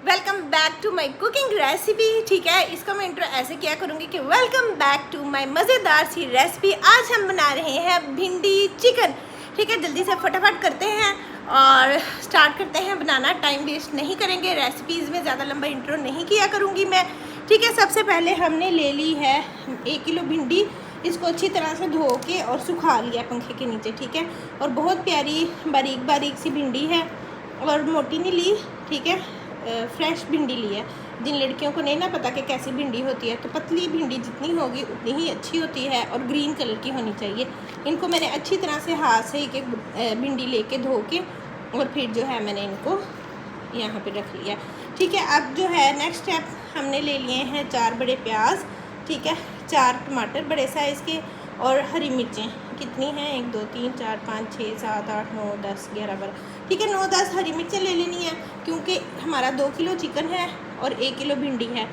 Welcome back to my cooking recipe. ठीक है, इसका मैं इंट्रो ऐसे किया करूँगी कि वेलकम बैक टू माई मज़ेदार सी रेसिपी। आज हम बना रहे हैं भिंडी चिकन। ठीक है, जल्दी से फटाफट करते हैं और स्टार्ट करते हैं बनाना। टाइम वेस्ट नहीं करेंगे, रेसिपीज़ में ज़्यादा लंबा इंट्रो नहीं किया करूँगी मैं। ठीक है, सबसे पहले हमने ले ली है 1 किलो भिंडी। इसको अच्छी तरह से धो के और सुखा लिया पंखे के नीचे। ठीक है, और बहुत प्यारी बारीक बारीक सी भिंडी है और मोटी नहीं ली। ठीक है, फ्रेश भिंडी ली है। जिन लड़कियों को नहीं ना पता कि कैसी भिंडी होती है, तो पतली भिंडी जितनी होगी उतनी ही अच्छी होती है और ग्रीन कलर की होनी चाहिए। इनको मैंने अच्छी तरह से हाथ से एक भिंडी लेके धो के और फिर जो है मैंने इनको यहाँ पे रख लिया। ठीक है, अब जो है नेक्स्ट स्टेप हमने ले लिए हैं 4 बड़े प्याज। ठीक है, 4 टमाटर बड़े साइज़ के और हरी मिर्चें कितनी हैं, 1 2 3 4 5 6 7 8 9 10 11 12। ठीक है, 9-10 हरी मिर्चें ले लेनी है क्योंकि हमारा 2 किलो चिकन है और 1 किलो भिंडी है।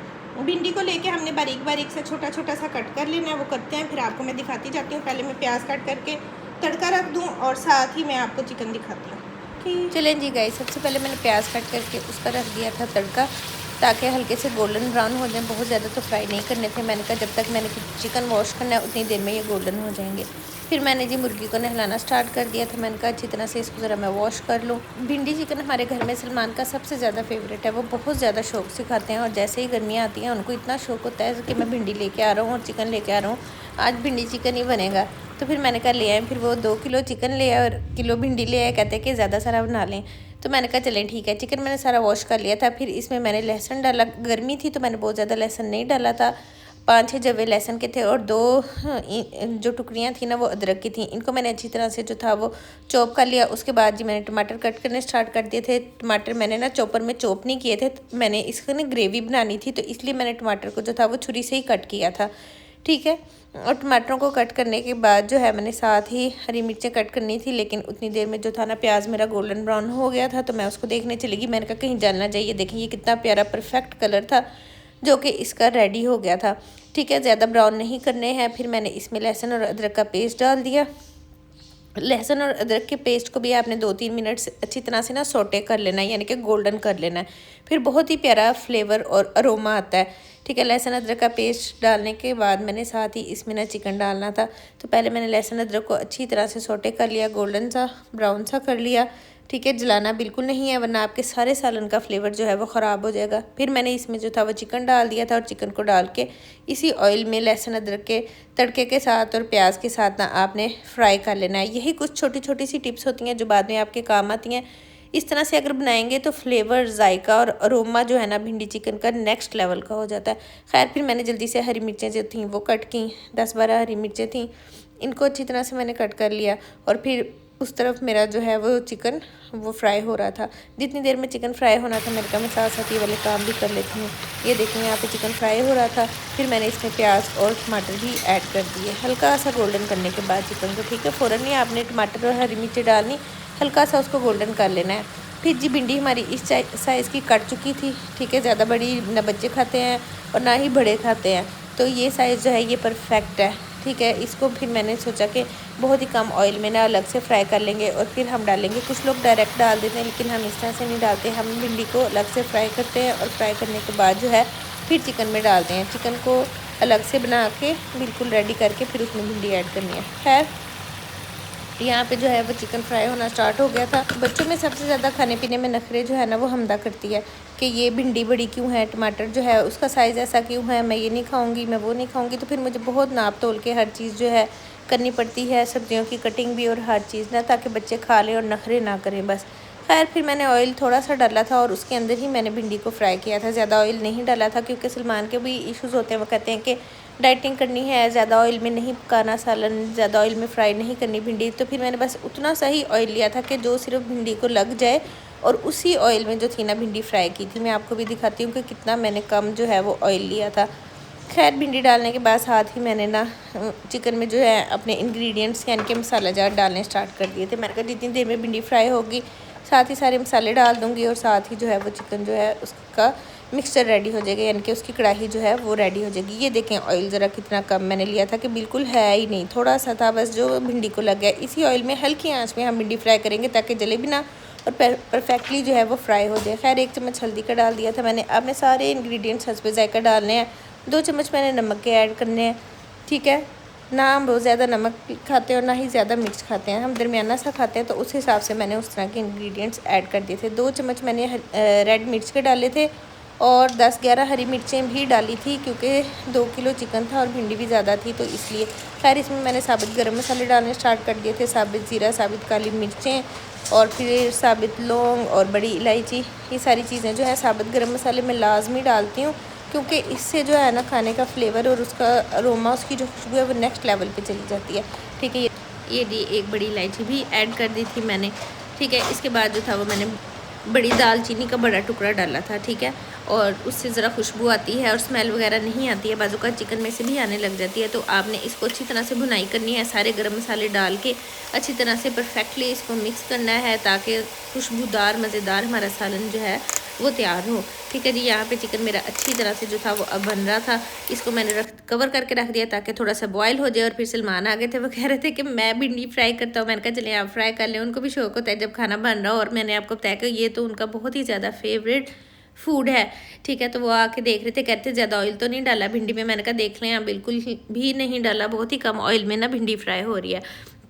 भिंडी को लेके हमने बारीक बारीक से छोटा छोटा सा कट कर लेना है। वो करते हैं फिर आपको मैं दिखाती जाती हूँ। पहले मैं प्याज कट करके तड़का रख दूँ और साथ ही मैं आपको चिकन दिखाती हूँ। ठीक, चलें जी गाइस, सबसे पहले मैंने प्याज कट करके उसका रख दिया था तड़का, ताकि हल्के से गोल्डन ब्राउन हो जाए। बहुत ज़्यादा तो फ्राई नहीं करने थे। मैंने कहा जब तक मैंने चिकन वॉश करना है उतनी देर में ये गोल्डन हो जाएंगे। फिर मैंने जी मुर्गी को नहलाना स्टार्ट कर दिया था। मैंने कहा अच्छी तरह से इसको ज़रा मैं वॉश कर लूँ। भिंडी चिकन हमारे घर में सलमान का सबसे ज़्यादा फेवरेट है। वो बहुत ज़्यादा शौक से खाते हैं और जैसे ही गर्मियाँ आती हैं उनको इतना शौक होता है कि मैं भिंडी लेके आ रहा हूँ और चिकन लेके आ रहा हूँ, आज भिंडी चिकन ही बनेगा। तो फिर मैंने कहा ले आए। फिर वो 2 किलो चिकन ले आए और किलो भिंडी ले आए। कहते हैं कि ज़्यादा सारा बना लें, तो मैंने कहा चलें ठीक है। चिकन मैंने सारा वॉश कर लिया था। फिर इसमें मैंने लहसुन डाला। गर्मी थी तो मैंने बहुत ज़्यादा लहसुन नहीं डाला था। 5-6 जवे लहसुन के थे और 2 जो टुकड़ियाँ थी ना वो अदरक की थी। इनको मैंने अच्छी तरह से जो था वो चॉप कर लिया। उसके बाद जी मैंने टमाटर कट करने स्टार्ट कर दिए थे। टमाटर मैंने ना चॉपर में चॉप नहीं किए थे, मैंने इसको ना ग्रेवी बनानी थी, तो इसलिए मैंने टमाटर को जो था वो छुरी से ही कट किया था। ठीक है, और टमाटरों को कट करने के बाद जो है मैंने साथ ही हरी मिर्चें कट करनी थी, लेकिन उतनी देर में जो था ना प्याज मेरा गोल्डन ब्राउन हो गया था, तो मैं उसको देखने चली गई। मैंने कहा कहीं जलना चाहिए। देखिए ये कितना प्यारा परफेक्ट कलर था जो कि इसका रेडी हो गया था। ठीक है, ज़्यादा ब्राउन नहीं करने हैं। फिर मैंने इसमें लहसुन और अदरक का पेस्ट डाल दिया। लहसुन और अदरक के पेस्ट को भी आपने 2-3 मिनट से अच्छी तरह से ना सोटे कर लेना है, यानी कि गोल्डन कर लेना है। फिर बहुत ही प्यारा फ्लेवर और अरोमा आता है। ठीक है, लहसुन अदरक का पेस्ट डालने के बाद मैंने साथ ही इसमें ना चिकन डालना था, तो पहले मैंने लहसुन अदरक को अच्छी तरह से सोटे कर लिया, गोल्डन सा ब्राउन सा कर लिया। ठीक है, जलाना बिल्कुल नहीं है वरना आपके सारे सालन का फ्लेवर जो है वो ख़राब हो जाएगा। फिर मैंने इसमें जो था वो चिकन डाल दिया था और चिकन को डाल के इसी ऑयल में लहसुन अदरक के तड़के के साथ और प्याज के साथ ना आपने फ्राई कर लेना है। यही कुछ छोटी छोटी सी टिप्स होती हैं जो बाद में आपके काम आती हैं। इस तरह से अगर बनाएंगे तो फ्लेवर, जायका और अरोमा जो है ना भिंडी चिकन का नेक्स्ट लेवल का हो जाता है। खैर, फिर मैंने जल्दी से हरी मिर्चें जो थी वो कट की, 10-12 हरी मिर्चें थी, इनको अच्छी तरह से मैंने कट कर लिया। और फिर उस तरफ मेरा जो है वो चिकन वो फ्राई हो रहा था। जितनी देर में चिकन फ्राई होना था मैंने कहा मैं साथ साथ ये वाले काम भी कर लेती हूँ। ये देखें यहाँ पे चिकन फ्राई हो रहा था। फिर मैंने इसमें प्याज और टमाटर भी ऐड कर दिए हल्का सा गोल्डन करने के बाद चिकन को। ठीक है, फ़ौरन नहीं आपने टमाटर और हरी मिर्ची डालनी, हल्का सा उसको गोल्डन कर लेना है। फिर जी भिंडी हमारी इस साइज़ की कट चुकी थी। ठीक है, ज़्यादा बड़ी ना बच्चे खाते हैं और ना ही बड़े खाते हैं, तो ये साइज़ जो है ये परफेक्ट है। ठीक है, इसको फिर मैंने सोचा कि बहुत ही कम ऑयल में ना अलग से फ्राई कर लेंगे और फिर हम डालेंगे। कुछ लोग डायरेक्ट डाल देते हैं, लेकिन हम इस तरह से नहीं डालते। हम भिंडी को अलग से फ्राई करते हैं और फ्राई करने के बाद जो है फिर चिकन में डालते हैं। चिकन को अलग से बना के बिल्कुल रेडी करके फिर उसमें भिंडी ऐड करनी है। खैर, यहाँ पे जो है वो चिकन फ्राई होना स्टार्ट हो गया था। बच्चों में सबसे ज़्यादा खाने पीने में नखरे जो है ना वो हमदा करती है कि ये भिंडी बड़ी क्यों है, टमाटर जो है उसका साइज़ ऐसा क्यों है, मैं ये नहीं खाऊंगी, मैं वो नहीं खाऊंगी। तो फिर मुझे बहुत नाप तोल के हर चीज़ जो है करनी पड़ती है, सब्जियों की कटिंग भी और हर चीज़ ना, ताकि बच्चे खा लें और नखरे ना करें बस। खैर, फिर मैंने ऑयल थोड़ा सा डाला था और उसके अंदर ही मैंने भिंडी को फ्राई किया था। ज़्यादा ऑयल नहीं डाला था क्योंकि सलमान के भी इश्यूज़ होते हैं। वो कहते हैं कि डाइटिंग करनी है, ज़्यादा ऑयल में नहीं पकाना सालन, ज़्यादा ऑयल में फ्राई नहीं करनी भिंडी। तो फिर मैंने बस उतना सा ही ऑयल लिया था कि जो सिर्फ भिंडी को लग जाए, और उसी ऑयल में जो थी ना भिंडी फ्राई की थी। मैं आपको भी दिखाती हूँ कि कितना मैंने कम जो है वो ऑयल लिया था। खैर, भिंडी डालने के बाद साथ ही मैंने ना चिकन में जो है अपने इंग्रेडिएंट्स यानी कि मसाला जार डालने स्टार्ट कर दिए थे। मैंने कहा जितनी देर में भिंडी फ्राई होगी साथ ही सारे मसाले डाल दूँगी और साथ ही जो है वो चिकन जो है उसका मिक्सचर रेडी हो जाएगा, यानी कि उसकी कढ़ाई जो है वो रेडी हो जाएगी। ये देखें ऑयल ज़रा कितना कम मैंने लिया था कि बिल्कुल है ही नहीं, थोड़ा सा था बस जो भिंडी को लग गया। इसी ऑयल में हल्की आंच में हम भिंडी फ्राई करेंगे ताकि जले भी ना और परफेक्टली जो है वो फ्राई हो जाए। खैर 1 चम्मच हल्दी का डाल दिया था मैंने। अब मैं सारे इंग्रेडिएंट्स हस्बे जायका डालने हैं। 2 चम्मच मैंने नमक के ऐड करने हैं, ठीक है। ना हम बहुत ज़्यादा नमक खाते हैं और ना ही ज़्यादा मिर्च खाते हैं, हम दरमियाना सा खाते हैं, तो उस हिसाब से मैंने उस तरह के इंग्रेडिएंट्स ऐड कर दिए थे। 2 चम्मच मैंने रेड मिर्च के डाले थे और 10-11 हरी मिर्चें भी डाली थी, क्योंकि 2 किलो चिकन था और भिंडी भी ज़्यादा थी, तो इसलिए। खैर इसमें मैंने साबित गरम मसाले डालने स्टार्ट कर दिए थे, साबित ज़ीरा, साबित काली मिर्चें और फिर साबित लौंग और बड़ी इलायची। ये सारी चीज़ें जो है साबित गरम मसाले में लाजमी डालती हूँ, क्योंकि इससे जो है ना खाने का फ्लेवर और उसका अरोमा, उसकी जो खुशबू है वो नेक्स्ट लेवल पे चली जाती है, ठीक है। ये दी 1 बड़ी इलायची भी ऐड कर दी थी मैंने, ठीक है। इसके बाद जो था वो मैंने बड़ी दालचीनी का बड़ा टुकड़ा डाला था, ठीक है। और उससे ज़रा खुशबू आती है और स्मेल वगैरह नहीं आती है, बाजू का चिकन में से भी आने लग जाती है। तो आपने इसको अच्छी तरह से भुनाई करनी है, सारे गरम मसाले डाल के अच्छी तरह से परफेक्टली इसको मिक्स करना है, ताकि खुशबूदार मज़ेदार हमारा सालन जो है वो तैयार हो, ठीक है जी। यहाँ पे चिकन मेरा अच्छी तरह से जो था वो अब बन रहा था। इसको मैंने कवर करके रख दिया ताकि थोड़ा सा बॉयल हो जाए। और फिर सलमान आ गए थे, वो कह रहे थे कि मैं भिंडी फ्राई करता हूँ। मैंने कहा चलिए आप फ्राई कर लें, उनको भी शौक होता है जब खाना बन रहा हो। और मैंने आपको बताया कि ये तो उनका बहुत ही ज़्यादा फेवरेट फूड है, ठीक है। तो वो आके देख रहे थे, कहते ज़्यादा ऑयल तो नहीं डाला भिंडी में। मैंने कहा देख लें, बिल्कुल भी नहीं डाला, बहुत ही कम ऑयल में ना भिंडी फ्राई हो रही है।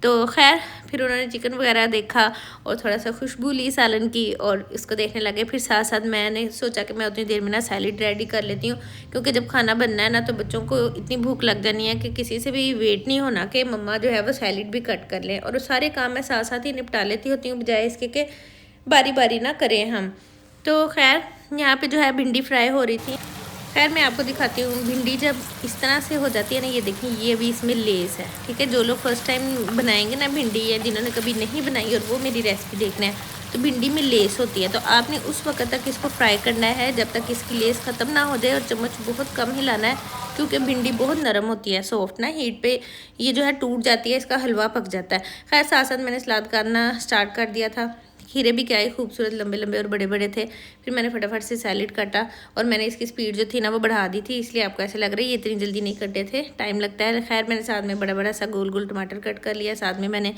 तो खैर फिर उन्होंने चिकन वगैरह देखा और थोड़ा सा खुशबू ली सालन की और इसको देखने लगे। फिर साथ साथ मैंने सोचा कि मैं उतनी देर में ना सैलेड रेडी कर लेती हूँ, क्योंकि जब खाना बनना है ना तो बच्चों को इतनी भूख लग जानी है कि किसी से भी वेट नहीं होना कि मम्मा जो है वो सैलेड भी कट कर लें। और वो सारे काम मैं साथ साथ ही निपटा लेती होती हूँ, बजाय इसके कि बारी बारी ना करें हम। तो खैर यहाँ पे जो है भिंडी फ्राई हो रही थी। खैर मैं आपको दिखाती हूँ भिंडी जब इस तरह से हो जाती है ना, ये देखिए ये अभी इसमें लेस है, ठीक है। जो लोग फर्स्ट टाइम बनाएंगे ना भिंडी, या जिन्होंने कभी नहीं बनाई और वो मेरी रेसिपी देखना है, तो भिंडी में लेस होती है। तो आपने उस वक्त तक इसको फ्राई करना है जब तक इसकी लेस ख़त्म ना हो जाए, और चम्मच बहुत कम हिलाना है, क्योंकि भिंडी बहुत नरम होती है, सॉफ्ट ना, हीट पे ये जो है टूट जाती है, इसका हलवा पक जाता है। खैर साथ साथ मैंने सलाद करना स्टार्ट कर दिया था। खीरे भी क्या ही खूबसूरत लंबे लंबे और बड़े बड़े थे। फिर मैंने फटाफट से सैलेड काटा और मैंने इसकी स्पीड जो थी ना वो बढ़ा दी थी, इसलिए आपको ऐसे लग रहा है ये इतनी जल्दी नहीं कटे थे, टाइम लगता है। खैर मैंने साथ में बड़ा बड़ा सा गोल गोल टमाटर कट कर लिया, साथ में मैंने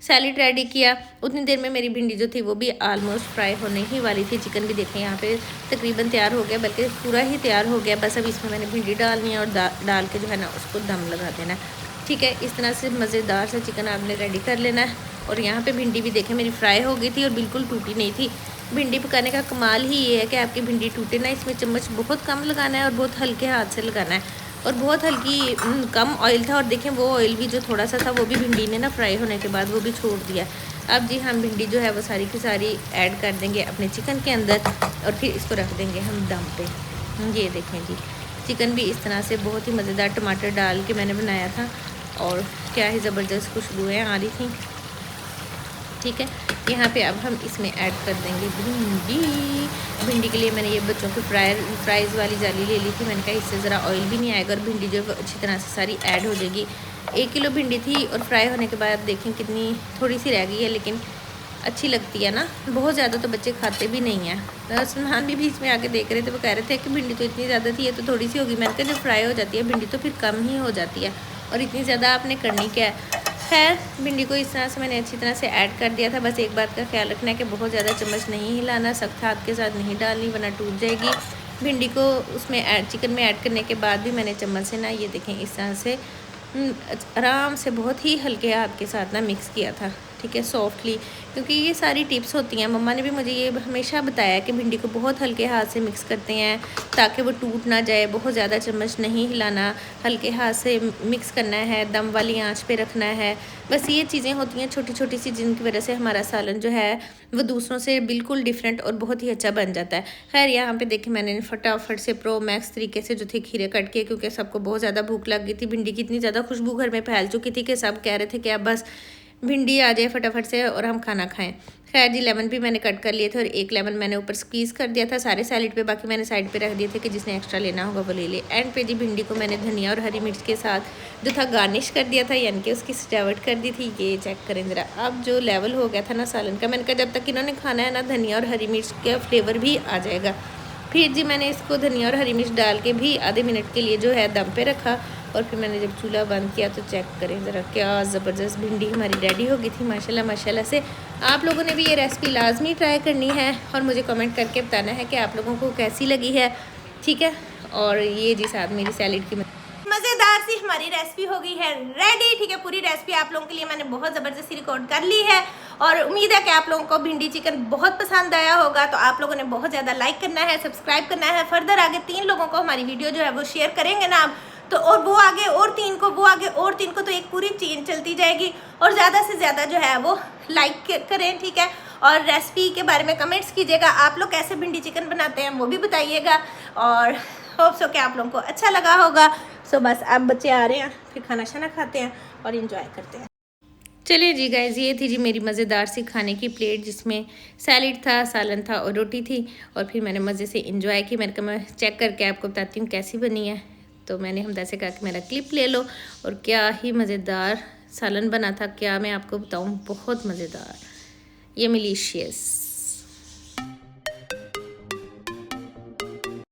सैलेड रेडी किया। उतनी देर में मेरी भिंडी जो थी वो भी ऑलमोस्ट फ्राई होने ही वाली थी। चिकन भी देखें यहाँ पे तकरीबन तैयार हो गया, बल्कि पूरा ही तैयार हो गया। बस अब इसमें मैंने भिंडी डालनी है और डाल के जो है ना उसको दम लगा देना है, ठीक है। इस तरह से मज़ेदार सा चिकन आपने रेडी कर लेना है। और यहाँ पे भिंडी भी देखें मेरी फ्राई हो गई थी और बिल्कुल टूटी नहीं थी। भिंडी पकाने का कमाल ही ये है कि आपकी भिंडी टूटे ना। इसमें चम्मच बहुत कम लगाना है और बहुत हल्के हाथ से लगाना है, और बहुत हल्की कम ऑयल था। और देखें वो ऑयल भी जो थोड़ा सा था वो भी भिंडी ने ना फ्राई होने के बाद वो भी छोड़ दिया। अब जी हम भिंडी जो है वो सारी की सारी ऐड कर देंगे अपने चिकन के अंदर और फिर इसको रख देंगे हम दम पे। ये देखें जी चिकन भी इस तरह से बहुत ही मज़ेदार टमाटर डाल के मैंने बनाया था, और क्या ही ज़बरदस्त खुशबुएँ आ रही थी, ठीक है। यहाँ पे अब हम इसमें ऐड कर देंगे भिंडी। भिंडी के लिए मैंने ये बच्चों की फ्राइज़ वाली जाली ले ली थी। मैंने कहा इससे ज़रा ऑयल भी नहीं आएगा और भिंडी जो अच्छी तरह से सारी ऐड हो जाएगी। 1 किलो भिंडी थी और फ्राई होने के बाद देखें कितनी थोड़ी सी रह गई है, लेकिन अच्छी लगती है ना। बहुत ज़्यादा तो बच्चे खाते भी नहीं हैं। सलमान भी बीच में आके देख रहे थे, वो कह रहे थे कि भिंडी तो इतनी ज़्यादा थी, ये तो थोड़ी सी होगी। मैंने कहा जब फ्राई हो जाती है भिंडी तो फिर कम ही हो जाती है, और इतनी ज़्यादा आपने करनी क्या है। खैर भिंडी को इस तरह से मैंने अच्छी तरह से ऐड कर दिया था। बस एक बात का ख्याल रखना है कि बहुत ज़्यादा चम्मच नहीं हिलाना, सख्त हाथ के साथ नहीं डालनी वरना टूट जाएगी। भिंडी को उसमें चिकन में ऐड करने के बाद भी मैंने चम्मच से ना ये देखें इस तरह से आराम से बहुत ही हल्के हाथ के साथ ना मिक्स किया था, ठीक है, सॉफ्टली। क्योंकि ये सारी टिप्स होती हैं, मम्मा ने भी मुझे ये हमेशा बताया कि भिंडी को बहुत हल्के हाथ से मिक्स करते हैं ताकि वो टूट ना जाए। बहुत ज़्यादा चम्मच नहीं हिलाना, हल्के हाथ से मिक्स करना है, दम वाली आंच पे रखना है। बस ये चीज़ें होती हैं छोटी छोटी सी, जिनकी वजह से हमारा सालन जो है वो दूसरों से बिल्कुल डिफरेंट और बहुत ही अच्छा बन जाता है। खैर यहाँ पे देखिए मैंने फटाफट से प्रो मैक्स तरीके से जो थे खीरे कट किए, क्योंकि सबको बहुत ज़्यादा भूख लग गई थी। भिंडी की इतनी ज़्यादा खुशबू घर में फैल चुकी थी कि सब कह रहे थे कि अब बस भिंडी आ जाए फटाफट से और हम खाना खाएं। खैर जी लेमन भी मैंने कट कर लिए थे और 1 लेमन मैंने ऊपर स्क्वीज़ कर दिया था सारे सैलेड पे, बाकी मैंने साइड पे रख दिए थे कि जिसने एक्स्ट्रा लेना होगा वो ले ले। एंड पे जी भिंडी को मैंने धनिया और हरी मिर्च के साथ जो था गार्निश कर दिया था, यानी कि उसकी सजावट कर दी थी। ये चेक करें ज़रा, अब जो लेवल हो गया था ना सालन का, मैंने कहा जब तक इन्होंने खाना है ना धनिया और हरी मिर्च का फ्लेवर भी आ जाएगा। फिर जी मैंने इसको धनिया और हरी मिर्च डाल के भी आधे मिनट के लिए जो है दम पे रखा, और फिर मैंने जब चूल्हा बंद किया तो चेक करें ज़रा क्या ज़बरदस्त भिंडी हमारी रेडी हो गई थी माशाल्लाह माशाल्लाह से। आप लोगों ने भी ये रेसिपी लाजमी ट्राई करनी है और मुझे कमेंट करके बताना है कि आप लोगों को कैसी लगी है, ठीक है। और ये जी साथ मेरी सैलेड की मज़ेदार सी हमारी रेसिपी हो गई है रेडी, ठीक है। पूरी रेसिपी आप लोगों के लिए मैंने बहुत ज़बरदस्ती रिकॉर्ड कर ली है और उम्मीद है कि आप लोगों को भिंडी चिकन बहुत पसंद आया होगा। तो आप लोगों ने बहुत ज़्यादा लाइक करना है, सब्सक्राइब करना है। फर्दर आगे 3 लोगों को हमारी वीडियो जो है वो शेयर करेंगे ना आप, तो और वो आगे और 3 को, वो आगे और 3 को, तो एक पूरी चेन चलती जाएगी। और ज़्यादा से ज़्यादा जो है वो लाइक करें, ठीक है। और रेसिपी के बारे में कमेंट्स कीजिएगा, आप लोग कैसे भिंडी चिकन बनाते हैं वो भी बताइएगा। और होप सो कि आप लोगों को अच्छा लगा होगा। सो बस अब बच्चे आ रहे हैं, फिर खाना शाना खाते हैं और इंजॉय करते हैं। चलिए जी गाइज़, ये थी जी मेरी मज़ेदार सी खाने की प्लेट जिसमें सैलेड था, सालन था और रोटी थी। और फिर मैंने मज़े से इंजॉय की। मैंने कहा मैं चेक करके आपको बताती हूँ कैसी बनी है। तो मैंने हमदा से कहा कि मेरा क्लिप ले लो। और क्या ही मज़ेदार सालन बना था, क्या मैं आपको बताऊँ, बहुत मज़ेदार, ये मिलीशियस।